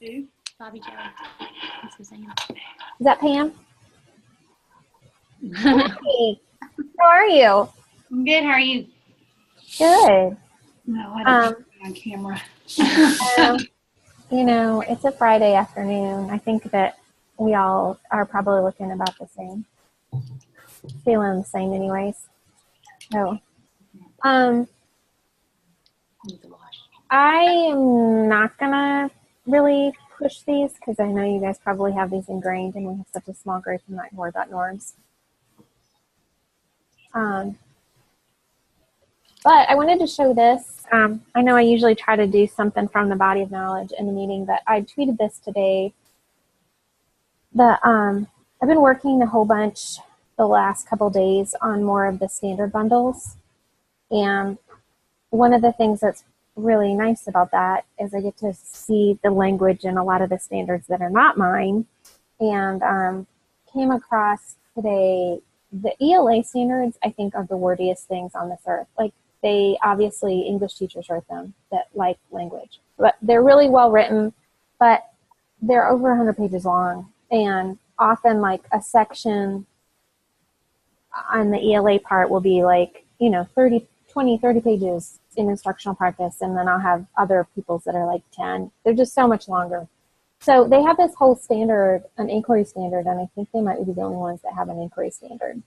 Who? Bobby Joe. That's his name. Is that Pam? Hey, how are you? I'm good. How are you? Good. No, I don't be on camera. It's a Friday afternoon. I think that we all are probably looking about the same. Feeling the same anyways. So, I am not gonna really push these because I know you guys probably have these ingrained and we have such a small group and not more about norms. But I wanted to show this. I know I usually try to do something from the body of knowledge in the meeting, but I tweeted this today. I've been working a whole bunch the last couple days on more of the standard bundles. And one of the things that's really nice about that is I get to see the language in a lot of the standards that are not mine. And came across today the ELA standards, I think, are the wordiest things on this earth. Like, they obviously, English teachers write them that like language. But they're really well written, but they're over 100 pages long. And often, like, a section on the ELA part will be like, 30 pages in instructional practice. And then I'll have other people's that are like 10. They're just so much longer. So they have this whole standard, an inquiry standard, and I think they might be the only ones that have an inquiry standard.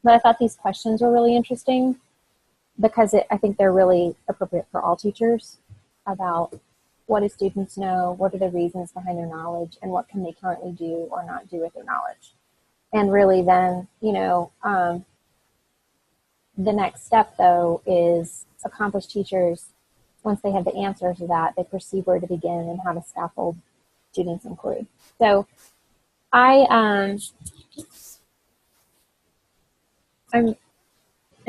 But I thought these questions were really interesting because I think they're really appropriate for all teachers about what do students know, what are the reasons behind their knowledge, and what can they currently do or not do with their knowledge. And really then, the next step, though, is accomplished teachers, once they have the answer to that, they perceive where to begin and how to scaffold students' inquiry. So I'm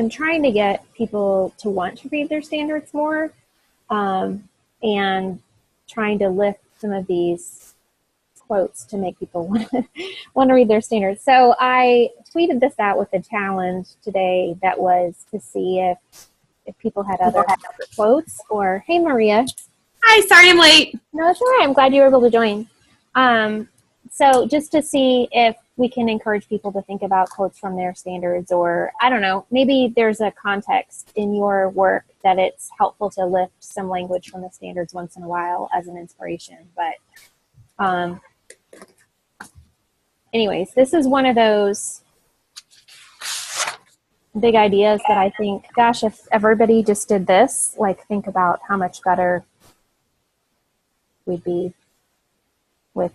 trying to get people to want to read their standards more, and trying to lift some of these quotes to make people want to read their standards. So I tweeted this out with a challenge today that was to see if people had other quotes or, hey, Maria. Hi, sorry I'm late. No, it's all right. I'm glad you were able to join. So just to see if we can encourage people to think about quotes from their standards, or I don't know, maybe there's a context in your work that it's helpful to lift some language from the standards once in a while as an inspiration. But anyways, this is one of those big ideas that I think, gosh, if everybody just did this, like, think about how much better we'd be with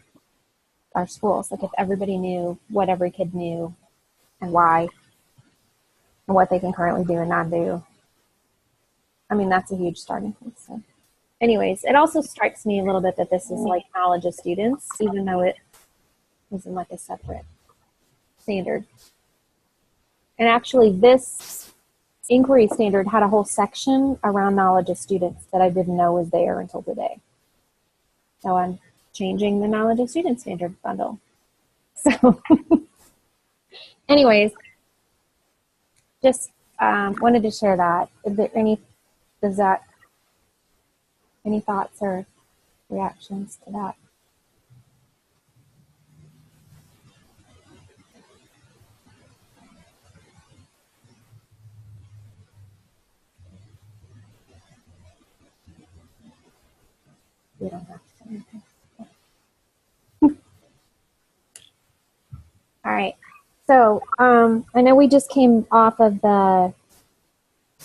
our schools. Like, if everybody knew what every kid knew and why and what they can currently do and not do. I mean, that's a huge starting point. So anyways, it also strikes me a little bit that this is like knowledge of students, even though it isn't like a separate standard. And actually, this inquiry standard had a whole section around knowledge of students that I didn't know was there until today. So I'm changing the knowledge of students standard bundle. So anyways, just wanted to share that. Is there any thoughts or reactions to that? You don't have to say anything. All right. So I know we just came off of the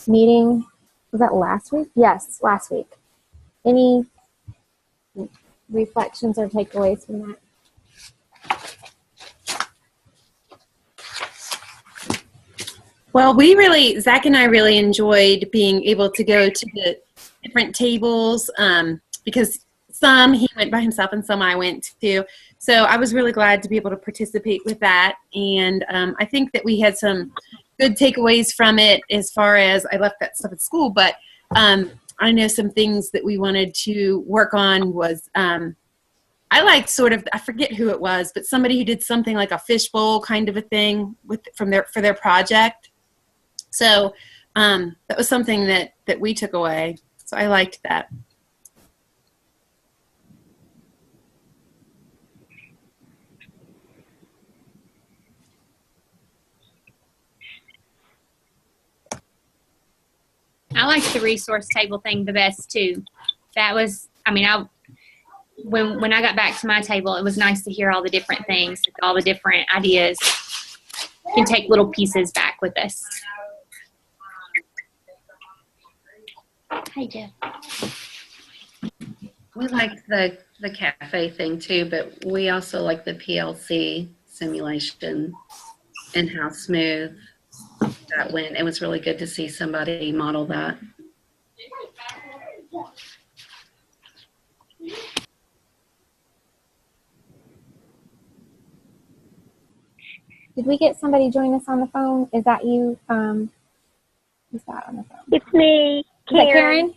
meeting. Was that last week? Yes, last week. Any reflections or takeaways from that? Well, Zach and I really enjoyed being able to go to the different tables because some he went by himself and some I went to. So I was really glad to be able to participate with that. And I think that we had some good takeaways from it as far as I left that stuff at school. But I know some things that we wanted to work on was I liked I forget who it was, but somebody who did something like a fishbowl kind of a thing for their project. So that was something that we took away. So I liked that. I like the resource table thing the best too. That was, I mean, when I got back to my table, it was nice to hear all the different things, all the different ideas. We can take little pieces back with us. Hey, Jeff. We like the cafe thing too, but we also like the PLC simulation and how smooth that went. It was really good to see somebody model that. Did we get somebody join us on the phone? Is that you? Who's that on the phone? It's me, Is that Karen?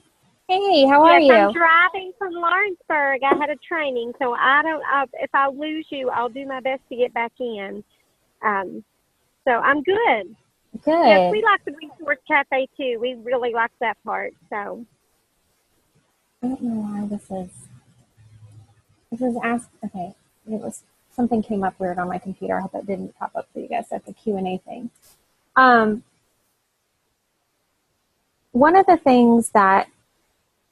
Hey, how are yes, you? I'm driving from Lawrenceburg. I had a training, so if I lose you, I'll do my best to get back in. So I'm good. Good. Yes, we like the Resource Cafe too. We really like that part. So I don't know why this is. This is ask. Okay, it was something came up weird on my computer. I hope it didn't pop up for you guys. That's a Q&A thing. One of the things that,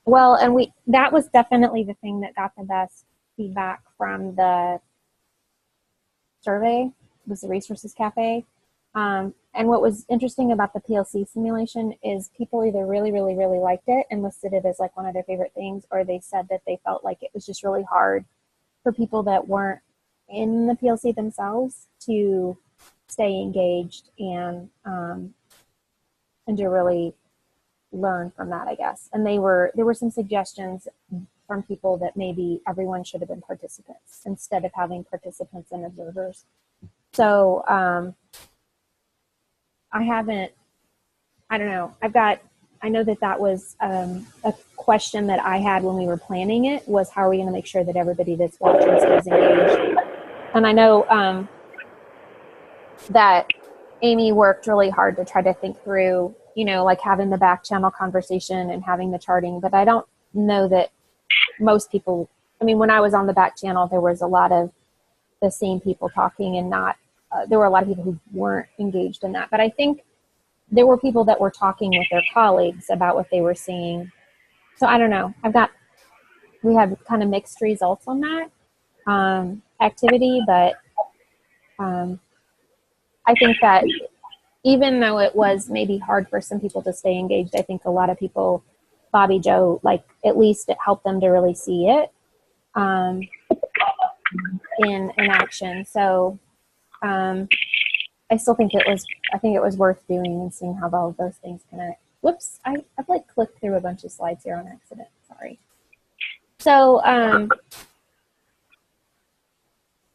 that was definitely the thing that got the best feedback from the survey was the Resources Cafe. And what was interesting about the PLC simulation is people either really, really, really liked it and listed it as like one of their favorite things, or they said that they felt like it was just really hard for people that weren't in the PLC themselves to stay engaged and to really learn from that, I guess. And there were some suggestions from people that maybe everyone should have been participants instead of having participants and observers. So I don't know. I know that was a question that I had when we were planning it, was how are we going to make sure that everybody that's watching stays engaged? And I know that Amy worked really hard to try to think through, like having the back channel conversation and having the charting, but I don't know that most people, when I was on the back channel, there was a lot of the same people talking and there were a lot of people who weren't engaged in that. But I think there were people that were talking with their colleagues about what they were seeing. So I don't know. We had kind of mixed results on that activity, but I think that even though it was maybe hard for some people to stay engaged, I think a lot of people, Bobby Joe, at least it helped them to really see it in action. So I still think it was worth doing and seeing how all of those things connect. Whoops, I've clicked through a bunch of slides here on accident. Sorry. So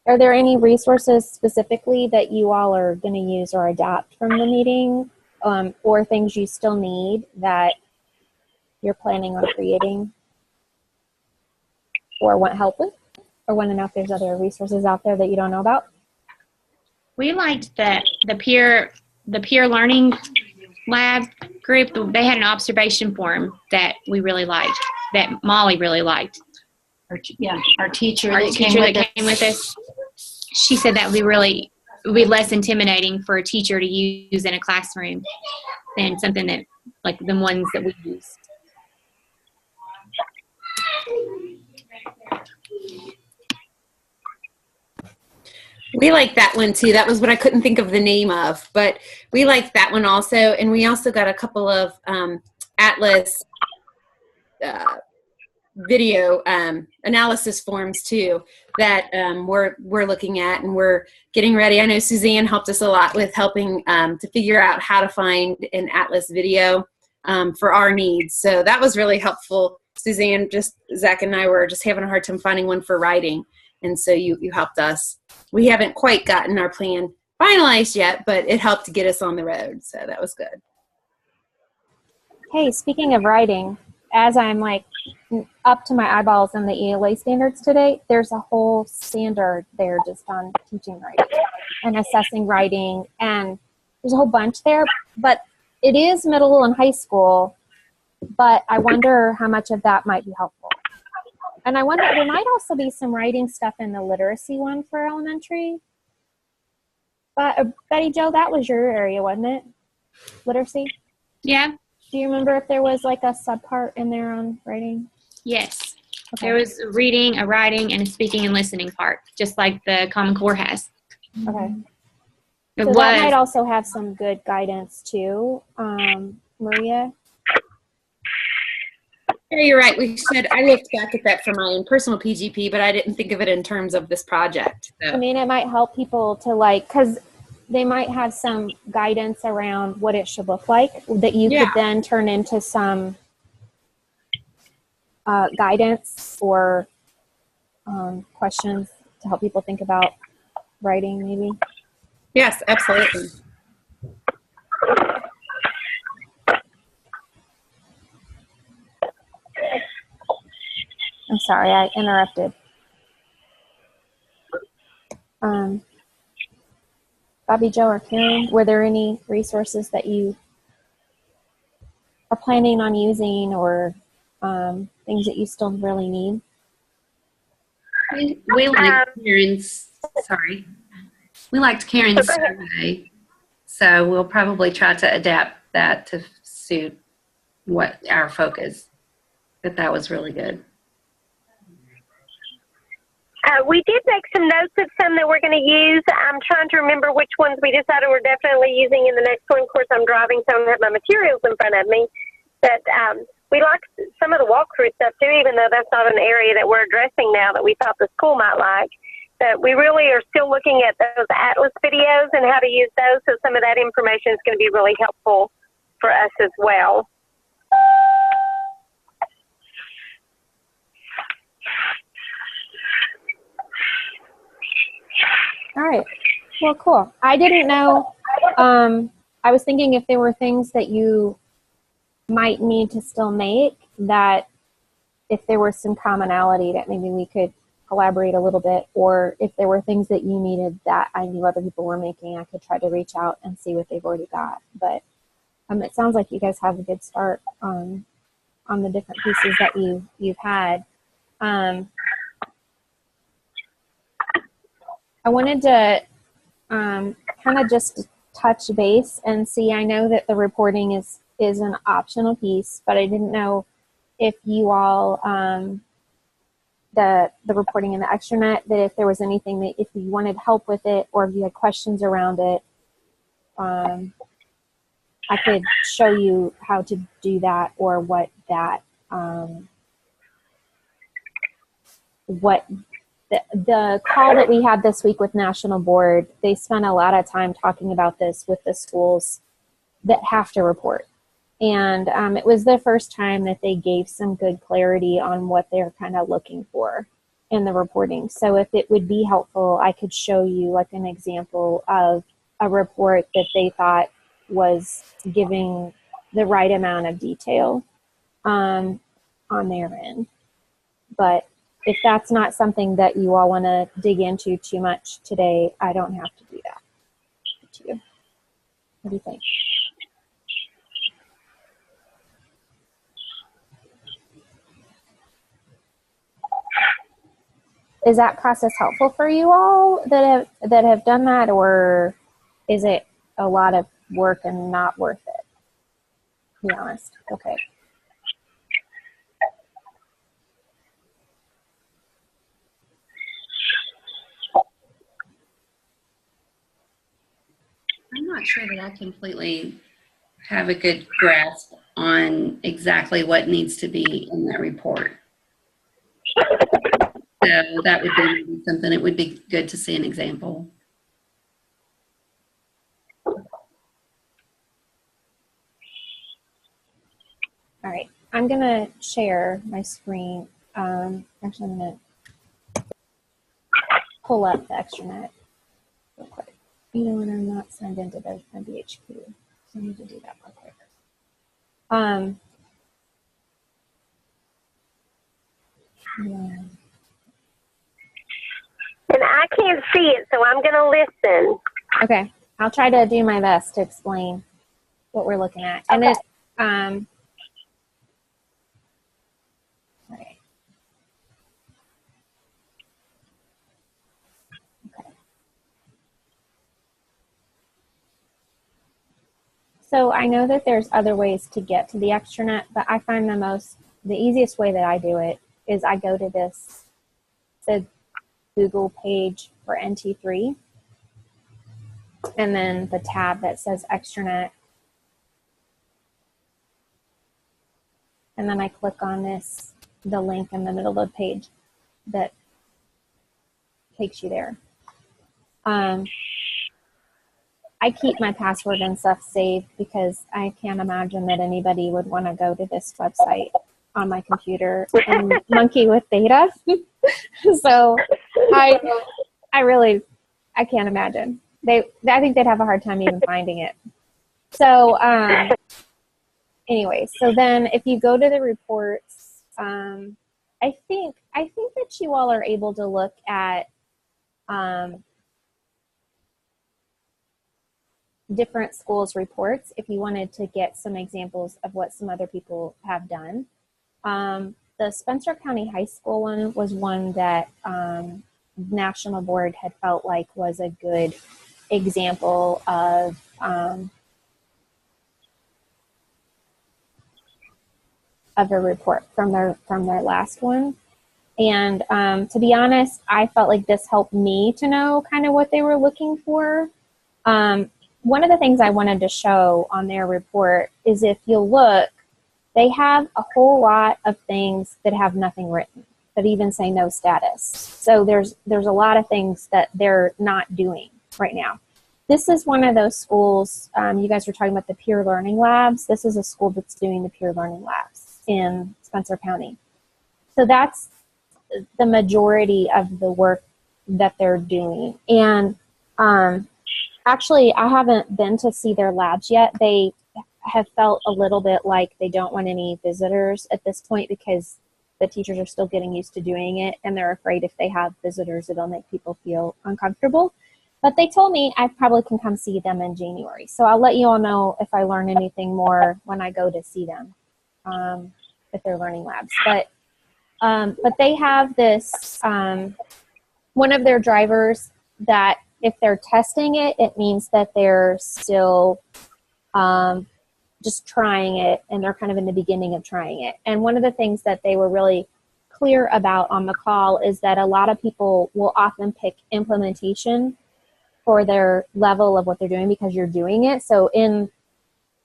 are there any resources specifically that you all are going to use or adapt from the meeting, or things you still need that you're planning on creating or want help with, or want to know if there's other resources out there that you don't know about? We liked the peer learning lab group. They had an observation forum that we really liked, that Molly really liked. Our teacher that came with us. She said that would be less intimidating for a teacher to use in a classroom than something that, like the ones that we use. We like that one too. That was what I couldn't think of the name of, but we like that one also. And we also got a couple of Atlas video analysis forms too that we're looking at, and we're getting ready. I know Suzanne helped us a lot with helping to figure out how to find an Atlas video for our needs. So that was really helpful. Suzanne, Zach and I were just having a hard time finding one for writing. And so you helped us. We haven't quite gotten our plan finalized yet, but it helped to get us on the road. So that was good. Hey, speaking of writing, as I'm up to my eyeballs in the ELA standards today, there's a whole standard there just on teaching writing and assessing writing. And there's a whole bunch there, but it is middle and high school, but I wonder how much of that might be helpful. And I wonder, there might also be some writing stuff in the literacy one for elementary. But Betty Jo, that was your area, wasn't it? Literacy? Yeah. Do you remember if there was like a subpart in there on writing? Yes. Okay. There was a reading, a writing, and a speaking and listening part, just like the Common Core has. Okay. It So that might was. also have some good guidance too, Maria. Yeah, you're right. We should. I looked back at that for my own personal PGP, but I didn't think of it in terms of this project. I So. mean, it might help people to like, because they might have some guidance around what it should look like that you Yeah. could then turn into some guidance or questions to help people think about writing, maybe. Yes, absolutely. I'm sorry, I interrupted. Bobby, Joe, or Karen, were there any resources that you are planning on using or things that you still really need? We liked Karen's, sorry. We liked Karen's Go ahead. survey, so we'll probably try to adapt that to suit what our focus. But that was really good. We did make some notes of some that we're going to use. I'm trying to remember which ones we decided we're definitely using in the next one. Of course, I'm driving, so I don't have my materials in front of me. But we liked some of the walkthrough stuff, too, even though that's not an area that we're addressing now that we thought the school might like. But we really are still looking at those Atlas videos and how to use those, so some of that information is going to be really helpful for us as well. All right. Well, cool. I didn't know. I was thinking if there were things that you might need to still make, that if there was some commonality that maybe we could collaborate a little bit, or if there were things that you needed that I knew other people were making, I could try to reach out and see what they've already got. But it sounds like you guys have a good start on the different pieces that you've had. I wanted to kind of just touch base and see. I know that the reporting is an optional piece, but I didn't know if you all the reporting in the extranet, that if there was anything that if you wanted help with it or if you had questions around it, I could show you how to do that, or what that what the call that we had this week with National Board, they spent a lot of time talking about this with the schools that have to report. And it was the first time that they gave some good clarity on what they're kind of looking for in the reporting. So if it would be helpful, I could show you like an example of a report that they thought was giving the right amount of detail on their end. But if that's not something that you all want to dig into too much today, I don't have to do that. Up to you. What do you think? Is that process helpful for you all that have done that, or is it a lot of work and not worth it? To be honest. Okay. I'm not sure that I completely have a good grasp on exactly what needs to be in that report. So that would be something, it would be good to see an example. All right. I'm going to share my screen. Actually, I'm going to pull up the extranet real quick. You know what? I'm not signed into the NBHQ, so I need to do that real quick. Yeah. And I can't see it, so I'm going to listen. Okay. I'll try to do my best to explain what we're looking at. And Okay. it, right. Okay. So I know that there's other ways to get to the extranet, but I find the easiest way that I do it is I go to the Google page for NT3, and then the tab that says extranet. And then I click on the link in the middle of the page that takes you there. I keep my password and stuff saved because I can't imagine that anybody would want to go to this website on my computer and monkey with data. So I can't imagine. I think they'd have a hard time even finding it. So anyway, so then if you go to the reports, I think that you all are able to look at different schools' reports if you wanted to get some examples of what some other people have done. The Spencer County High School one was one that National Board had felt like was a good example of a report from their last one. And to be honest, I felt like this helped me to know kind of what they were looking for. One of the things I wanted to show on their report is if you'll look, they have a whole lot of things that have nothing written, that even say no status. So there's a lot of things that they're not doing right now. This is one of those schools, you guys were talking about the peer learning labs. This is a school that's doing the peer learning labs in Spencer County. So that's the majority of the work that they're doing. And actually, I haven't been to see their labs yet. They have felt a little bit like they don't want any visitors at this point because the teachers are still getting used to doing it, and they're afraid if they have visitors, it'll make people feel uncomfortable. But they told me I probably can come see them in January. So I'll let you all know if I learn anything more when I go to see them at their learning labs. But they have this, one of their drivers that if they're testing it, it means that they're still just trying it, and they're kind of in the beginning of trying it. And one of the things that they were really clear about on the call is that a lot of people will often pick implementation for their level of what they're doing because you're doing it. So in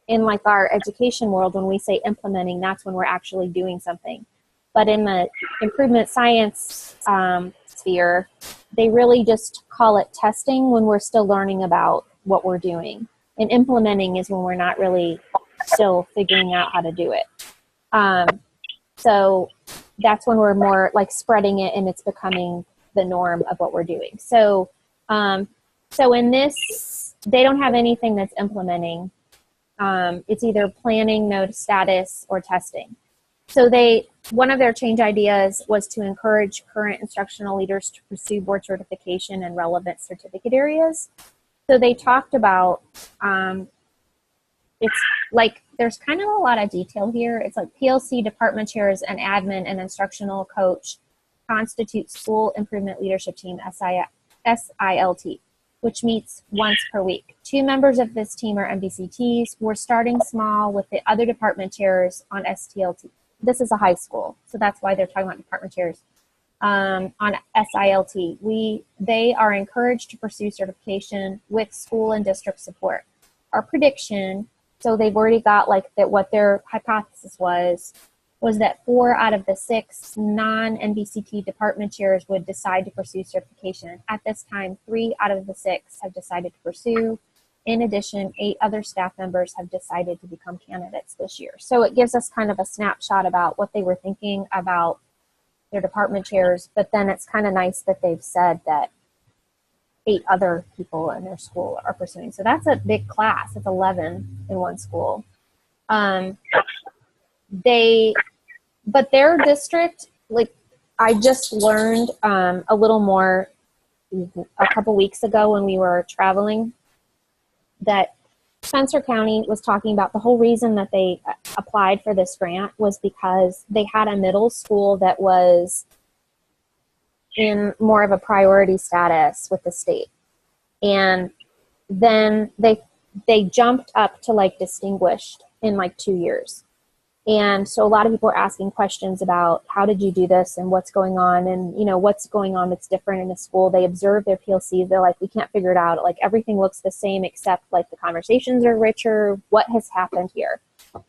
like our education world, when we say implementing, that's when we're actually doing something. But in the improvement science sphere, they really just call it testing when we're still learning about what we're doing. And implementing is when we're not really still figuring out how to do it. So that's when we're more like spreading it and it's becoming the norm of what we're doing. So in this, they don't have anything that's implementing. It's either planning, no status, or testing. So one of their change ideas was to encourage current instructional leaders to pursue board certification and relevant certificate areas. So they talked about, it's like, there's kind of a lot of detail here. It's like PLC department chairs and admin and instructional coach constitute school improvement leadership team, SILT, which meets once per week. 2 members of this team are MBCTs. We're starting small with the other department chairs on STLT. This is a high school, so that's why they're talking about department chairs. On SILT, they are encouraged to pursue certification with school and district support. Our prediction, so they've already got like that, what their hypothesis was that 4 out of the 6 non-NBCT department chairs would decide to pursue certification. At this time, 3 out of the 6 have decided to pursue. In addition, 8 other staff members have decided to become candidates this year. So it gives us kind of a snapshot about what they were thinking about their department chairs, but then it's kind of nice that they've said that 8 other people in their school are pursuing. So that's a big class. It's 11 in one school. But their district, like I just learned a little more a couple weeks ago when we were traveling, that Spencer County was talking about the whole reason that they applied for this grant was because they had a middle school that was in more of a priority status with the state. And then they jumped up to like distinguished in like 2 years. And so a lot of people are asking questions about how did you do this and what's going on, and, you know, what's going on that's different in the school. They observe their PLCs. They're like, we can't figure it out. Like, everything looks the same except like the conversations are richer. What has happened here?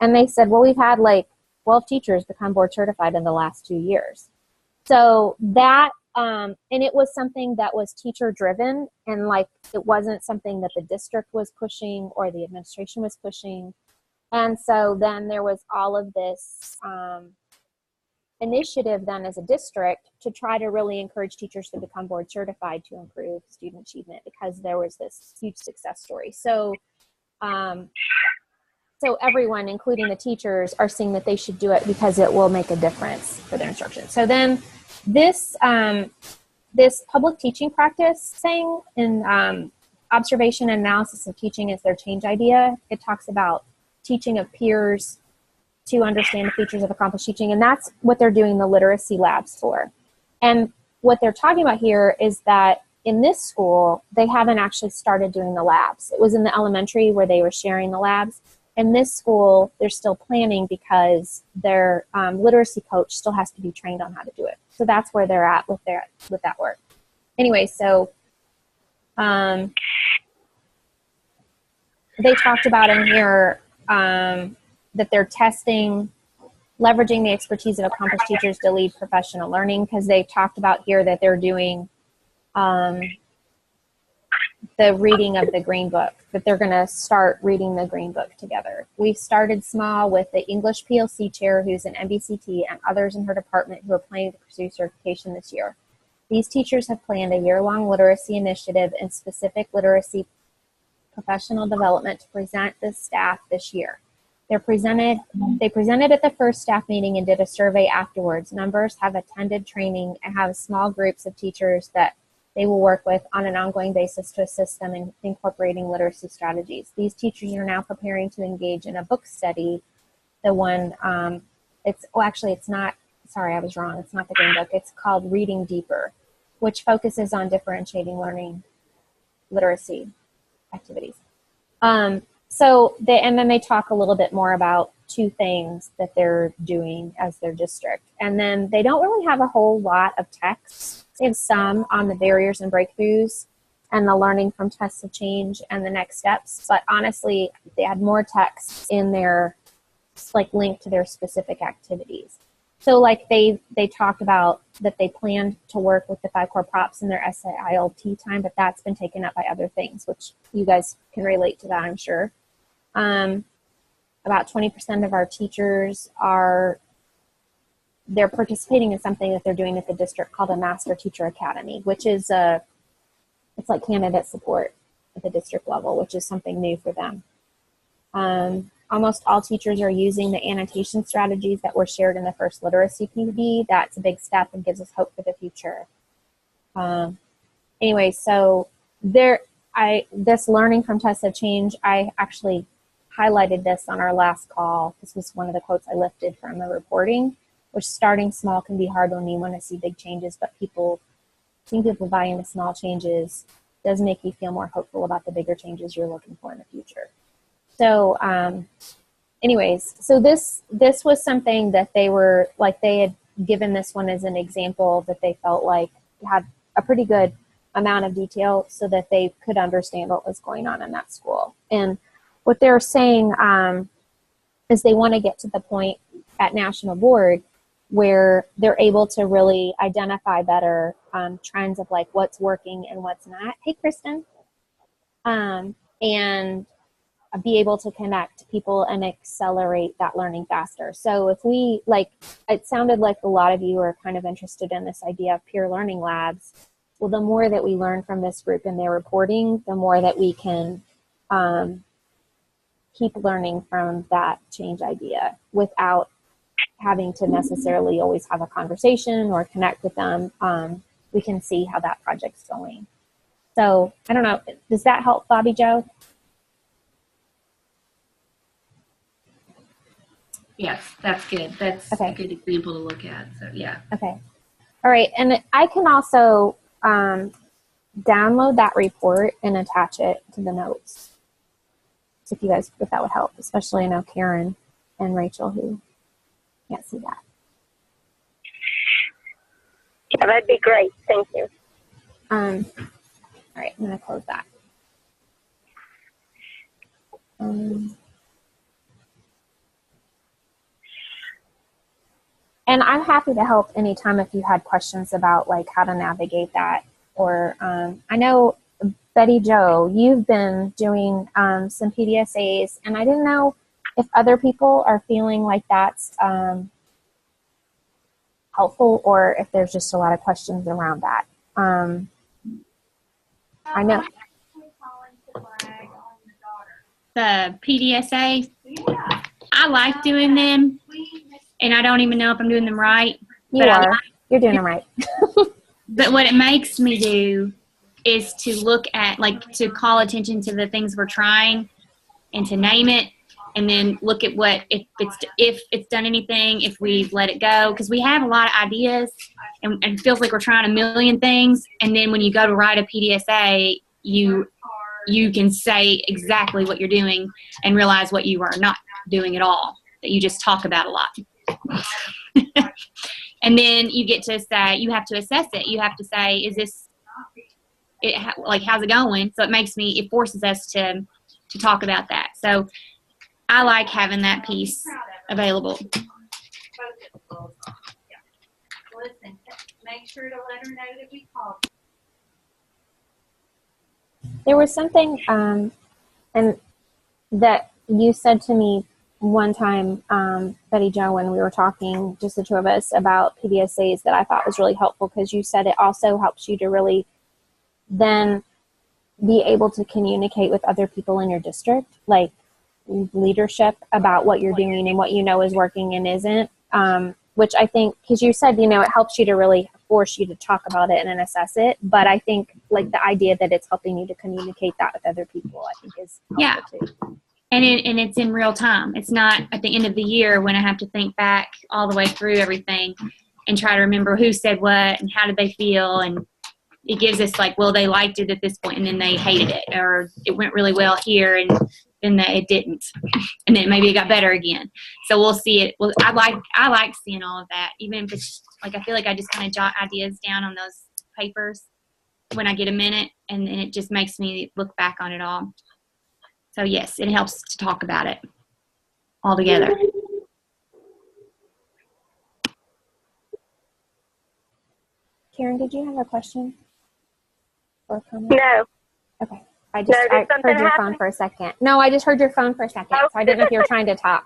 And they said, well, we've had like 12 teachers become board certified in the last 2 years. So that, and it was something that was teacher driven, and like, it wasn't something that the district was pushing or the administration was pushing. And so then there was all of this initiative then as a district to try to really encourage teachers to become board certified to improve student achievement, because there was this huge success story. So, so everyone, including the teachers, are seeing that they should do it because it will make a difference for their instruction. So then this, this public teaching practice thing in observation and analysis of teaching is their change idea. It talks about teaching of peers to understand the features of accomplished teaching. And that's what they're doing the literacy labs for. And what they're talking about here is that in this school, they haven't actually started doing the labs. It was in the elementary where they were sharing the labs. In this school, they're still planning because their literacy coach still has to be trained on how to do it. So that's where they're at with that work. Anyway, so they talked about in here that they're testing, leveraging the expertise of accomplished teachers to lead professional learning, because they talked about here that they're doing the reading of the Green Book, that they're going to start reading the Green Book together. We started small with the English PLC chair, who's an MBCT, and others in her department who are planning to pursue certification this year. These teachers have planned a year-long literacy initiative and specific literacy professional development to present the staff this year. They presented at the first staff meeting and did a survey afterwards. Members have attended training and have small groups of teachers that they will work with on an ongoing basis to assist them in incorporating literacy strategies. These teachers are now preparing to engage in a book study. The one, it's not, sorry, I was wrong. It's not the Green Book. It's called Reading Deeper, which focuses on differentiating learning literacy activities. And then they talk a little bit more about two things that they're doing as their district. And then they don't really have a whole lot of text. They have some on the barriers and breakthroughs and the learning from tests of change and the next steps. But honestly, they had more text in their, like, linked to their specific activities. So like they talked about that they planned to work with the 5 core props in their SILT time, but that's been taken up by other things, which you guys can relate to that, I'm sure. About 20% of our teachers they're participating in something that they're doing at the district called a Master Teacher Academy, which is it's like candidate support at the district level, which is something new for them. Almost all teachers are using the annotation strategies that were shared in the first literacy PD. That's a big step and gives us hope for the future. Anyway, so this learning from tests of change, I actually highlighted this on our last call. This was one of the quotes I lifted from the reporting, which starting small can be hard when you want to see big changes, but seeing people buy into small changes does make you feel more hopeful about the bigger changes you're looking for in the future. So anyways, so this was something that they had given this one as an example that they felt like had a pretty good amount of detail so that they could understand what was going on in that school. And what they're saying is they want to get to the point at national board where they're able to really identify better trends of like what's working and what's not. Hey, Kristen. And be able to connect people and accelerate that learning faster. So if we, it sounded like a lot of you are kind of interested in this idea of peer learning labs. Well, the more that we learn from this group and their reporting, the more that we can keep learning from that change idea without having to necessarily always have a conversation or connect with them. We can see how that project's going. So I don't know, does that help, Bobby Joe? Yes, that's good. That's okay. A good example to look at. So yeah. Okay. All right. And I can also download that report and attach it to the notes. if that would help, especially I know Karen and Rachel who can't see that. Yeah, that'd be great. Thank you. All right, I'm going to close that. And I'm happy to help anytime if you had questions about like how to navigate that. Or I know, Betty Jo, you've been doing some PDSAs, and I didn't know if other people are feeling like that's helpful or if there's just a lot of questions around that. I know. The PDSA, I like doing them, and I don't even know if I'm doing them right. You're doing them right. But what it makes me do is to look at, like, to call attention to the things we're trying and to name it, and then look at what, if it's done anything, if we've let it go. Because we have a lot of ideas, and it feels like we're trying a million things. And then when you go to write a PDSA, you can say exactly what you're doing and realize what you are not doing at all, that you just talk about a lot. And then you get to say, you have to assess it. You have to say, is this, like, how's it going? So it forces us to talk about that. So I like having that piece available. Listen, make sure to let her know that we called. There was something and that you said to me one time, Betty Jo, when we were talking, just the two of us, about PDSAs that I thought was really helpful, because you said it also helps you to really then be able to communicate with other people in your district, like leadership, about what you're doing and what you know is working and isn't, which I think, because you said, it helps you to really force you to talk about it and then assess it. But I think like the idea that it's helping you to communicate that with other people, I think is helpful too. And it's in real time. It's not at the end of the year when I have to think back all the way through everything and try to remember who said what and how did they feel. And it gives us like, well, they liked it at this point and then they hated it, or it went really well here and then it didn't. And then maybe it got better again. So we'll see it. Well, I like seeing all of that, even if it's like, I feel like I just kind of jot ideas down on those papers when I get a minute, and it just makes me look back on it all. So yes, it helps to talk about it all together. Karen, did you have a question or a comment? No. Okay. I heard your phone for a second. No, I just heard your phone for a second, so I didn't know if you were trying to talk.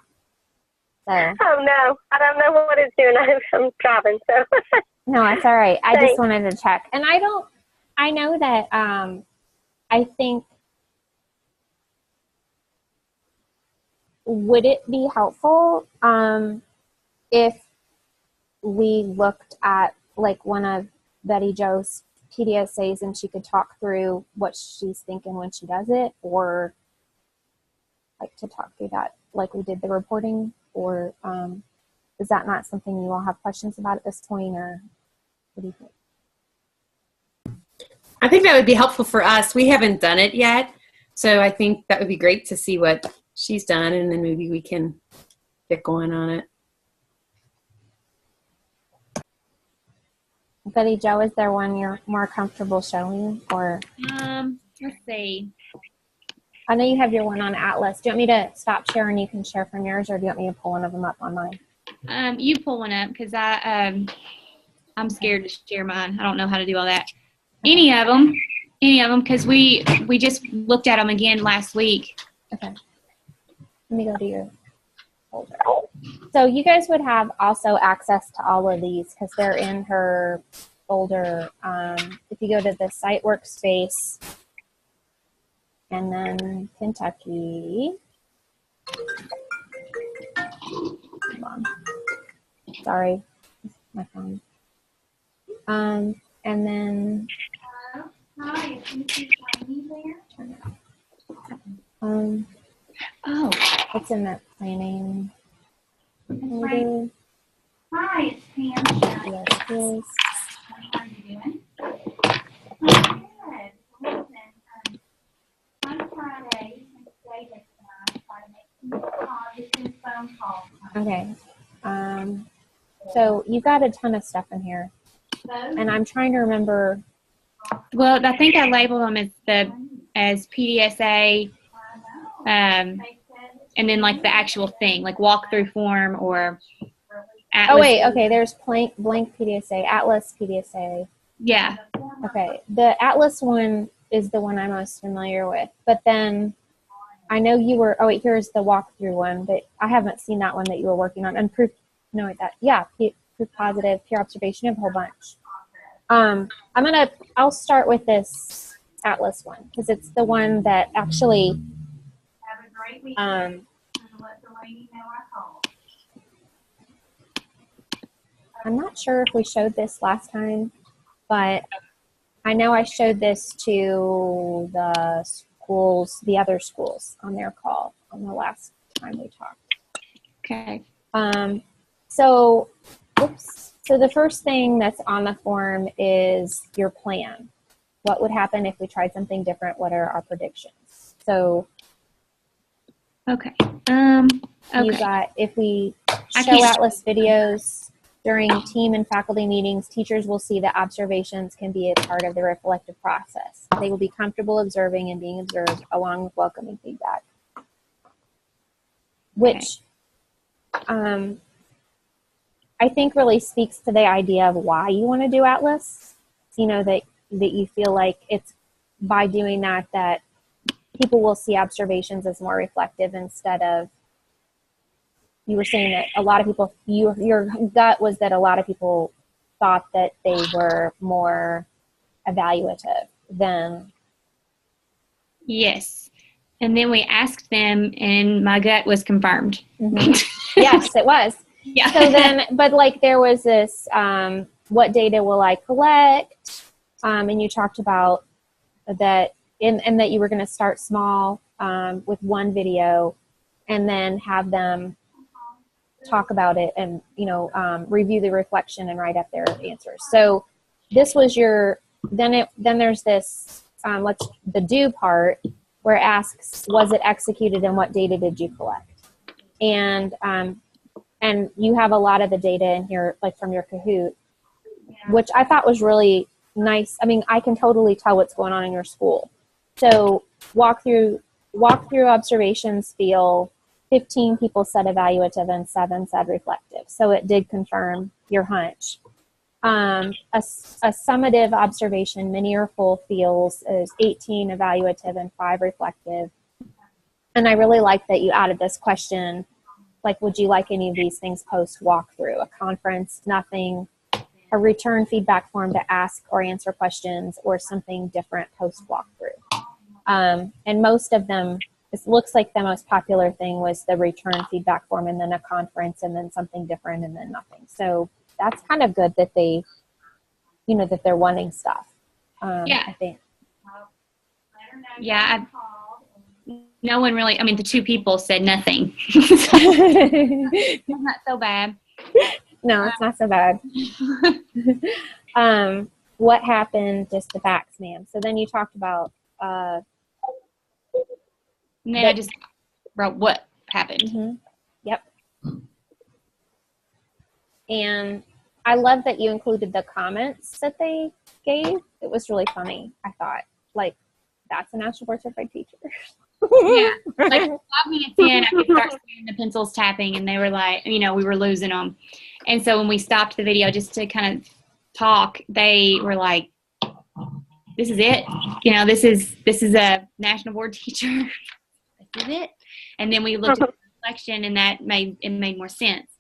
So. Oh, no. I don't know what it's doing. I'm driving, so. No, it's all right. I just wanted to check. And I know that I think, would it be helpful if we looked at like one of Betty Jo's PDSAs and she could talk through what she's thinking when she does it, or like to talk through that like we did the reporting, or is that not something you all have questions about at this point, or what do you think? I think that would be helpful for us. We haven't done it yet, so I think that would be great to see what she's done, and then maybe we can get going on it. Betty Jo, is there one you're more comfortable showing, or? Let's see. I know you have your one on Atlas. Do you want me to stop sharing? You can share from yours, or do you want me to pull one of them up on mine? You pull one up, because I'm scared to share mine. I don't know how to do all that. Okay. Any of them, because we just looked at them again last week. Okay. Let me go to your folder. So you guys would have also access to all of these because they're in her folder. If you go to the site workspace and then Kentucky. Hold on. Sorry, my phone. And then Hi, is Mrs. Tiny there? turn it off. It's in that planning. Hi, it's Pam. Yes, please. How are you doing? Good. Listen, on Friday, Miss Davis and Okay. So you got a ton of stuff in here, and I'm trying to remember. Well, I think I labeled them as PDSA, and then like the actual thing, like walkthrough form or Atlas. Oh wait, okay. There's blank PDSA, Atlas PDSA. Yeah. Okay, the Atlas one is the one I'm most familiar with, but then I know you were. Oh wait, here's the walkthrough one, but I haven't seen that one that you were working on. And proof, no, wait, that yeah, proof positive, peer observation of a whole bunch. I'll start with this Atlas one because it's the one that actually. Have a great weekend. Let the lady know I called. I'm not sure if we showed this last time, but I know I showed this to the schools, the other schools on their call on the last time we talked. Okay. So the first thing that's on the form is your plan. What would happen if we tried something different? What are our predictions? So Okay. you got, if we show Atlas videos during team and faculty meetings, teachers will see that observations can be a part of the reflective process. They will be comfortable observing and being observed along with welcoming feedback. Which I think really speaks to the idea of why you want to do Atlas. You know, that you feel like it's by doing that people will see observations as more reflective instead of, you were saying that a lot of people, your gut was that a lot of people thought that they were more evaluative than. Yes. And then we asked them, and my gut was confirmed. Mm-hmm. Yes, it was. Yeah. So then, but like there was this, what data will I collect? And you talked about that, and that you were going to start small with one video and then have them talk about it and, review the reflection and write up their answers. So this was then there's this, the do part where it asks, was it executed and what data did you collect? And you have a lot of the data in here, like from your Kahoot, which I thought was really nice. I mean, I can totally tell what's going on in your school. So walkthrough observations feel 15 people said evaluative and 7 said reflective. So it did confirm your hunch. A summative observation, mini or full, feels is 18 evaluative and 5 reflective. And I really like that you added this question, like, would you like any of these things post walkthrough? A conference, nothing, a return feedback form to ask or answer questions, or something different post walkthrough. And most of them, it looks like the most popular thing was the return feedback form, and then a conference, and then something different, and then nothing. So that's kind of good that they, that they're wanting stuff. Yeah. I think. Yeah. No one really, I mean, the 2 people said nothing. It's not so bad. No, it's not so bad. What happened, just the facts, ma'am. So then you talked about And then I just wrote what happened. Mm-hmm. Yep. And I love that you included the comments that they gave. It was really funny. I thought, like, that's a national board certified teacher. Yeah. Like 5 minutes in, I could start seeing the pencils tapping, and they were like, we were losing them. And so when we stopped the video just to kind of talk, they were like, this is it. This is a national board teacher. This is it. And then we looked at the reflection, and it made more sense.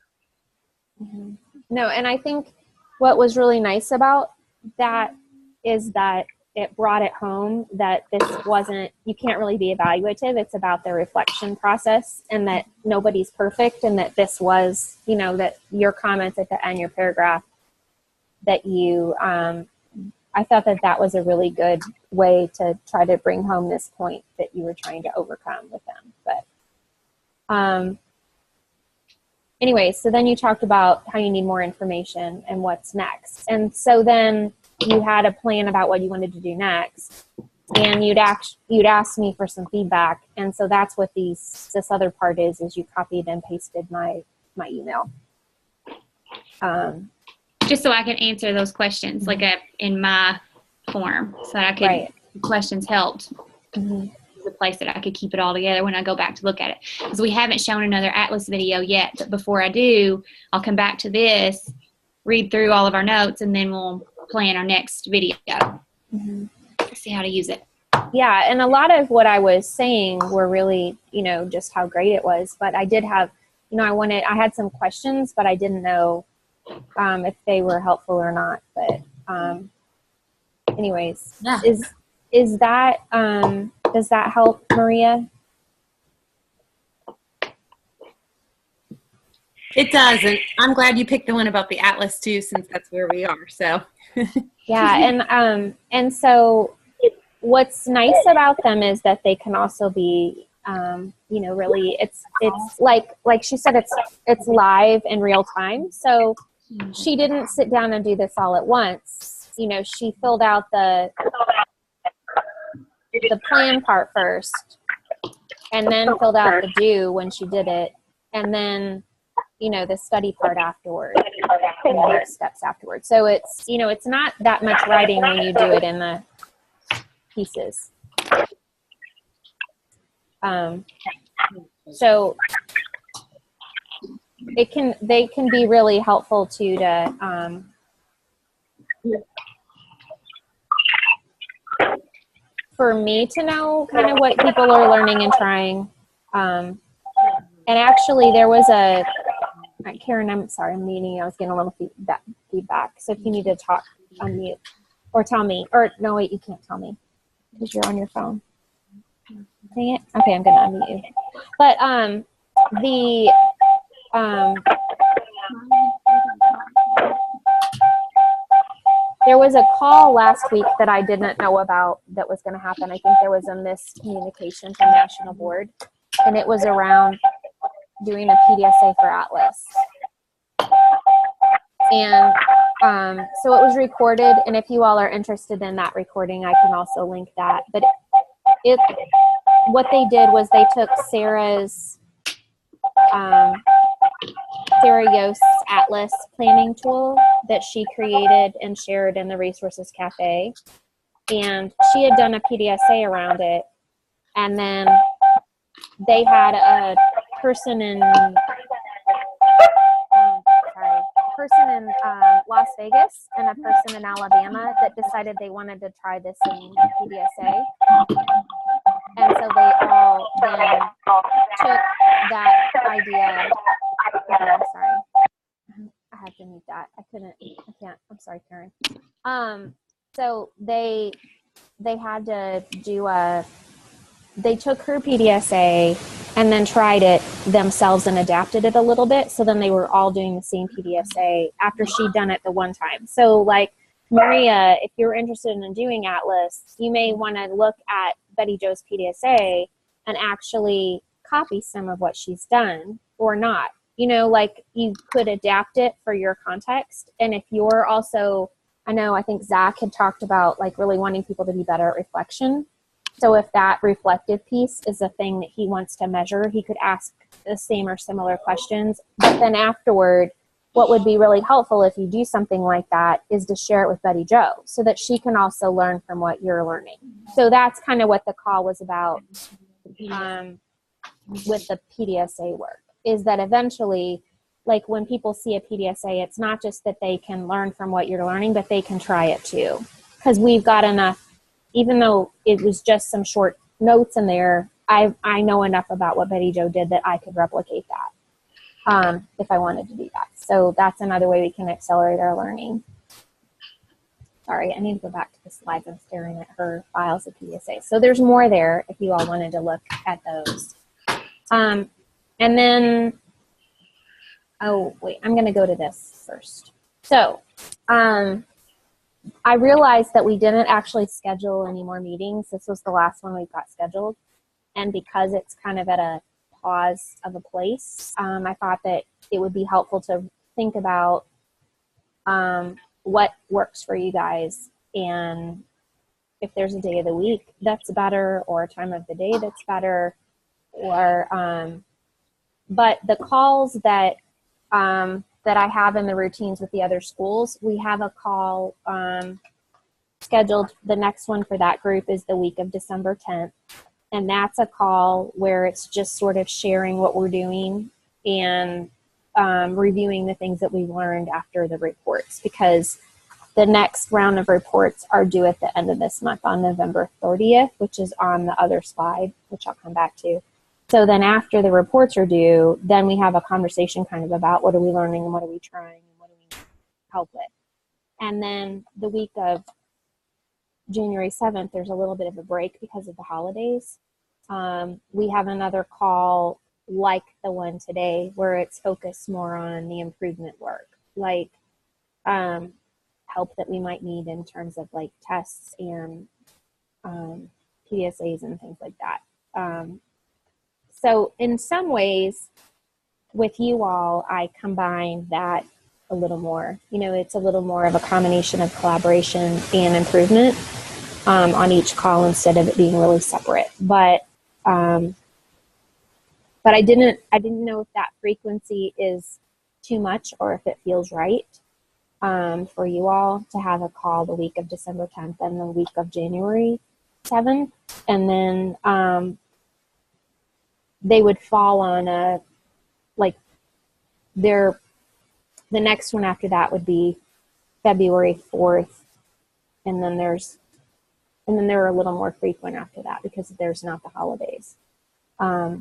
Mm-hmm. No, and I think what was really nice about that is that it brought it home that this wasn't, you can't really be evaluative. It's about the reflection process, and that nobody's perfect, and that this was, that your comments at the end, your paragraph, that you, I thought that was a really good way to try to bring home this point that you were trying to overcome with them. But anyway, so then you talked about how you need more information and what's next. And so then you had a plan about what you wanted to do next, and you'd asked me for some feedback. And so that's what this other part is you copied and pasted my my email. Just so I can answer those questions, like in my form, so that I could, Right. questions helped. Mm-hmm. The place that I could keep it all together when I go back to look at it. Because we haven't shown another Atlas video yet, but before I do, I'll come back to this, read through all of our notes, and then we'll plan our next video. Mm-hmm. See how to use it. Yeah, and a lot of what I was saying were really, just how great it was. But I did have, I had some questions, but I didn't know if they were helpful or not. But anyways, Yeah. Is that, does that help, Maria? It does, and I'm glad you picked the one about the Atlas too, since that's where we are. So Yeah, and so what's nice about them is that they can also be, really, it's like she said, it's live in real time. So she didn't sit down and do this all at once. She filled out the plan part first, and then filled out the do when she did it, and then the study part afterward, and the next steps afterward. So it's it's not that much writing when you do it in the pieces. So they can be really helpful too to for me to know kind of what people are learning and trying. And actually there was Karen, I'm sorry, I'm muting. I was getting a little feedback. So if you need to talk, unmute or tell me, or no, wait, you can't tell me because you're on your phone. Dang it. Okay, I'm going to unmute you. But there was a call last week that I didn't know about that was going to happen. I think there was a miscommunication from National Board, and it was around doing a PDSA for Atlas. And so it was recorded, and if you all are interested in that recording, I can also link that. But what they did was they took Sarah Yost's Atlas planning tool that she created and shared in the Resources Cafe, and she had done a PDSA around it, and then they had a person in Las Vegas and a person in Alabama that decided they wanted to try this in PDSA. And so they all then took that idea. I'm sorry. I had to mute that. I can't. I'm sorry, Karen. So they had to do they took her PDSA and then tried it themselves and adapted it a little bit. So then they were all doing the same PDSA after she'd done it the one time. So like Maria, if you're interested in doing Atlas, you may want to look at Betty Jo's PDSA and actually copy some of what she's done or not. Like you could adapt it for your context. And if you're also, I think Zach had talked about like really wanting people to be better at reflection. So if that reflective piece is a thing that he wants to measure, he could ask the same or similar questions. But then afterward, what would be really helpful if you do something like that is to share it with Betty Jo so that she can also learn from what you're learning. So that's kind of what the call was about with the PDSA work, is that eventually, like when people see a PDSA, it's not just that they can learn from what you're learning, but they can try it too. Because we've got enough, even though it was just some short notes in there, I know enough about what Betty Jo did that I could replicate that if I wanted to do that. So that's another way we can accelerate our learning. Sorry, I need to go back to the slides. I'm staring at her files of PDSA. So there's more there if you all wanted to look at those. And then, oh, wait, I'm going to go to this first. So I realized that we didn't actually schedule any more meetings. This was the last one we've got scheduled. And because it's kind of at a pause of a place, I thought that it would be helpful to think about what works for you guys, and if there's a day of the week that's better, or a time of the day that's better, or but the calls that that I have in the routines with the other schools. We have a call scheduled. The next one for that group is the week of December 10th. And that's a call where it's just sort of sharing what we're doing and reviewing the things that we learned after the reports, because the next round of reports are due at the end of this month on November 30th, which is on the other slide, which I'll come back to. So then after the reports are due, then we have a conversation kind of about what are we learning and what are we trying and what do we need help with. And then the week of January 7th, there's a little bit of a break because of the holidays. We have another call like the one today where it's focused more on the improvement work, like help that we might need in terms of like tests and PSAs and things like that. So in some ways with you all, I combine that a little more. You know, it's a little more of a combination of collaboration and improvement on each call instead of it being really separate. But I didn't know if that frequency is too much or if it feels right for you all to have a call the week of December 10th and the week of January 7th. And then they would fall on the next one after that would be February 4th. And then they're a little more frequent after that because there's not the holidays. Like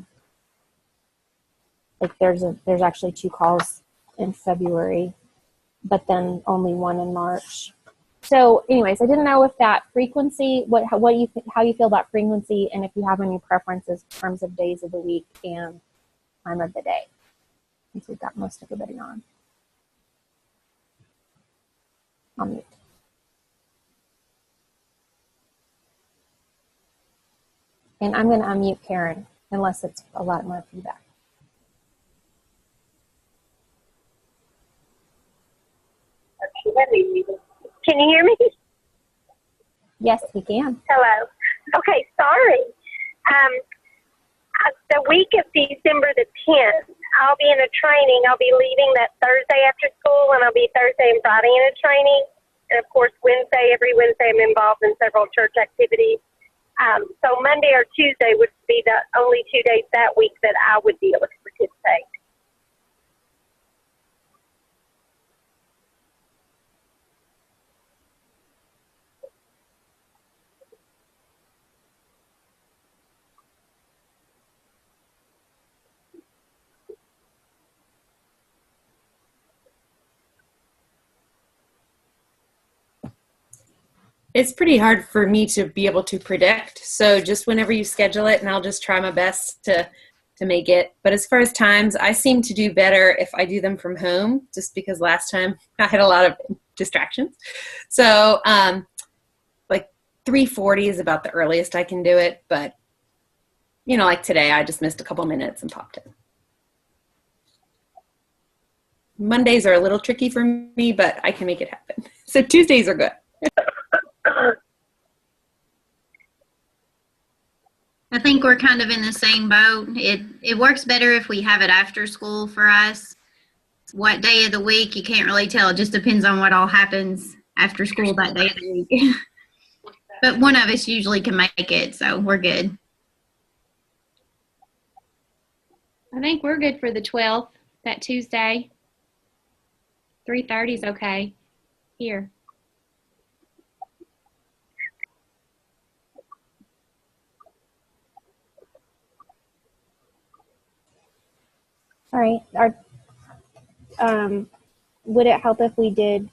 there's actually 2 calls in February, but then only 1 in March. So anyways, I didn't know if that frequency, how you feel about frequency, and if you have any preferences in terms of days of the week and time of the day, since we've got most everybody on. I'll mute. And I'm going to unmute Karen, unless it's a lot more feedback. Can you hear me? Yes, we can. Hello. Okay, sorry. The week of December the 10th, I'll be in a training. I'll be leaving that Thursday after school, and I'll be Thursday and Friday in a training. And, of course, every Wednesday I'm involved in several church activities. So Monday or Tuesday would be the only 2 days that week that I would be able to participate. It's pretty hard for me to be able to predict. So just whenever you schedule it, and I'll just try my best to make it. But as far as times, I seem to do better if I do them from home, just because last time I had a lot of distractions. So like 3:40 is about the earliest I can do it. But, you know, like today, I just missed a couple minutes and popped in. Mondays are a little tricky for me, but I can make it happen. So Tuesdays are good. I think we're kind of in the same boat. It works better if we have it after school for us. What day of the week, you can't really tell. It just depends on what all happens after school that day of the week. But one of us usually can make it, so we're good. I think we're good for the 12th, that Tuesday. 3:30 is okay here. All right. Would it help if we did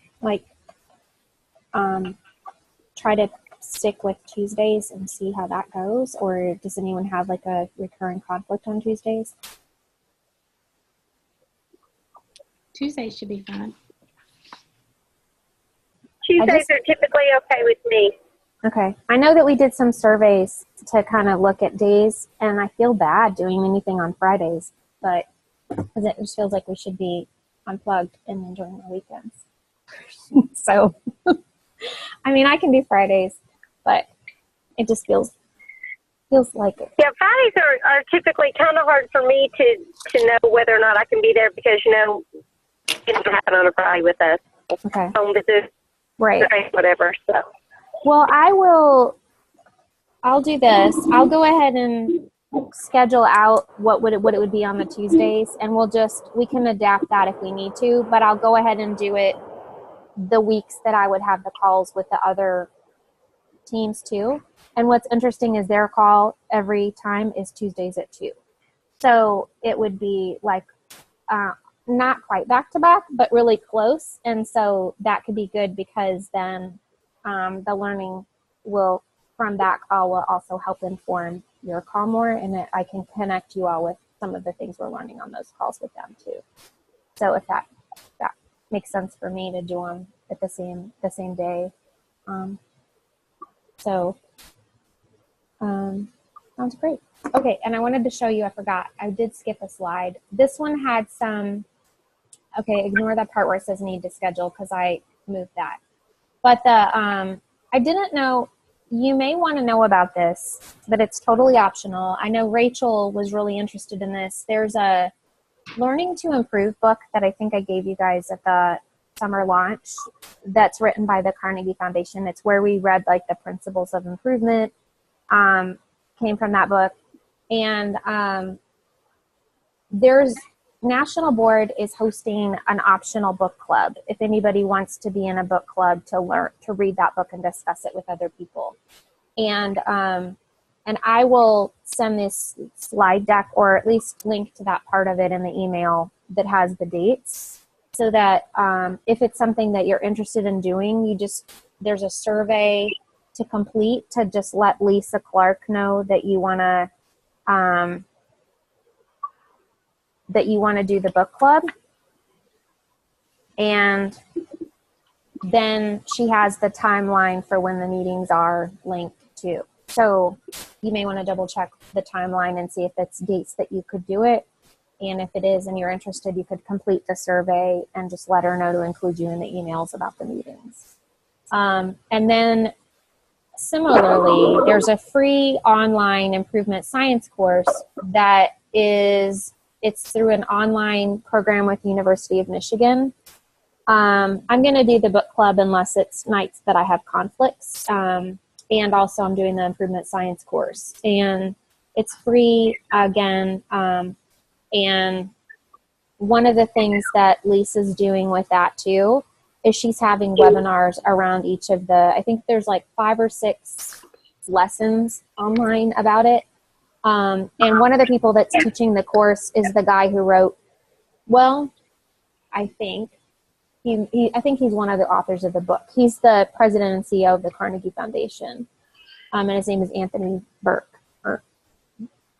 try to stick with Tuesdays and see how that goes? Or does anyone have like a recurring conflict on Tuesdays? Tuesdays should be fine. Tuesdays are typically okay with me. Okay. I know that we did some surveys to kind of look at days, and I feel bad doing anything on Fridays, but because it just feels like we should be unplugged and enjoying our weekends. So, I mean, I can do Fridays, but it just feels like it. Yeah, Fridays are typically kind of hard for me to know whether or not I can be there because, you know, can happen on a Friday with us. Okay. Home visit, Right. whatever. So. Well, I'll do this. I'll go ahead and schedule out what it would be on the Tuesdays, and we can adapt that if we need to, but I'll go ahead and do it the weeks that I would have the calls with the other teams too. And what's interesting is their call every time is Tuesdays at 2. So it would be like not quite back to back, but really close. And so that could be good because then the learning from that call will also help inform your call more, and I can connect you all with some of the things we're learning on those calls with them too. So if that makes sense for me to do them at the same day. Sounds great. Okay, and I wanted to show you, I forgot, I did skip a slide. This one had ignore that part where it says need to schedule because I moved that. But I didn't know, you may want to know about this, but it's totally optional. I know Rachel was really interested in this. There's a Learning to Improve book that I think I gave you guys at the summer launch that's written by the Carnegie Foundation. It's where we read like the principles of improvement, came from that book. And there's National Board is hosting an optional book club if anybody wants to be in a book club to read that book and discuss it with other people. And I will send this slide deck or at least link to that part of it in the email that has the dates so that if it's something that you're interested in doing, there's a survey to complete to just let Lisa Clark know that you want to do the book club. And then she has the timeline for when the meetings are linked to. So you may want to double check the timeline and see if it's dates that you could do it. And if it is and you're interested, you could complete the survey and just let her know to include you in the emails about the meetings. And then similarly, there's a free online improvement science course that it's through an online program with the University of Michigan. I'm going to do the book club unless it's nights that I have conflicts. And also I'm doing the improvement science course. And it's free again. And one of the things that Lisa's doing with that too is she's having webinars around each of I think there's like 5 or 6 lessons online about it. And one of the people that's teaching the course is the guy who wrote, I think he's one of the authors of the book. He's the president and CEO of the Carnegie Foundation. And his name is Anthony Burke.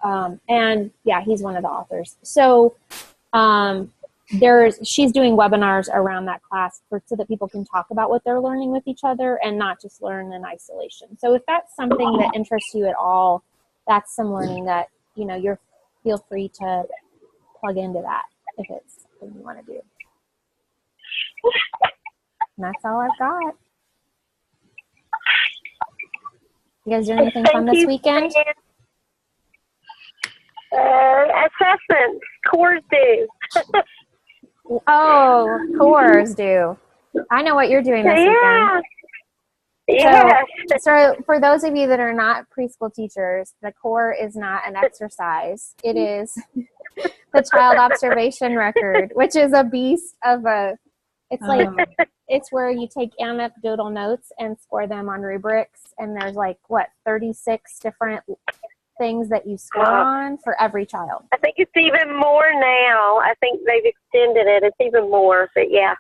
And yeah, he's one of the authors. So she's doing webinars around that class so that people can talk about what they're learning with each other and not just learn in isolation. So if that's something that interests you at all, that's some learning that, feel free to plug into that if it's something you want to do. And that's all I've got. You guys do anything fun this weekend? Assessments, cores due. Oh, cores due. I know what you're doing this weekend. Yes. So for those of you that are not preschool teachers, the core is not an exercise. It is the child observation record, which is a beast of it's where you take anecdotal notes and score them on rubrics. And there's 36 different things that you score on for every child. I think it's even more now. I think they've extended it. It's even more, but yeah.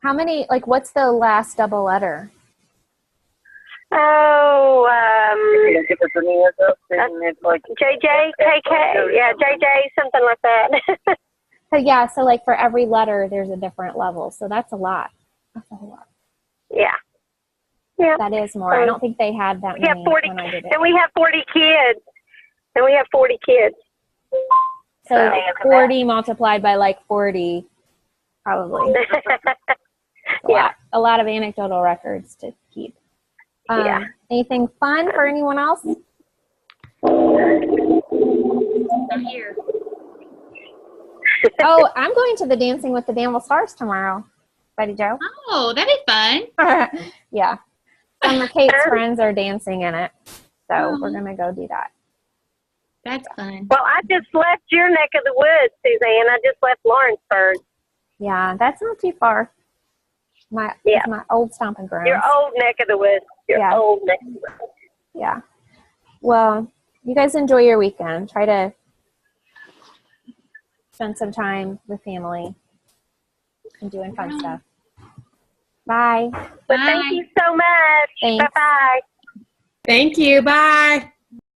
How many, what's the last double letter? Oh, JJ, KK, yeah, JJ, something like that. So for every letter, there's a different level. So that's a lot. That's a whole lot. Yeah. Yeah. That is more. I don't think they had that many when I did it. And we have 40 kids. So 40 multiplied by 40, probably. A lot of anecdotal records to keep. Anything fun for anyone else? I'm here. Oh, I'm going to the Dancing with the Danville Stars tomorrow, Betty Jo. Oh, that'd be fun. Yeah. Some of Kate's friends are dancing in it. So we're going to go do that. That's fun. Well, I just left your neck of the woods, Suzanne. I just left Lawrenceburg. Yeah, that's not too far. My old stomping grounds. Your old neck of the woods. Your old neck of the woods. Yeah. Well, you guys enjoy your weekend. Try to spend some time with family and doing fun stuff. Bye. Well, thank you so much. Thanks. Bye-bye. Thank you. Bye.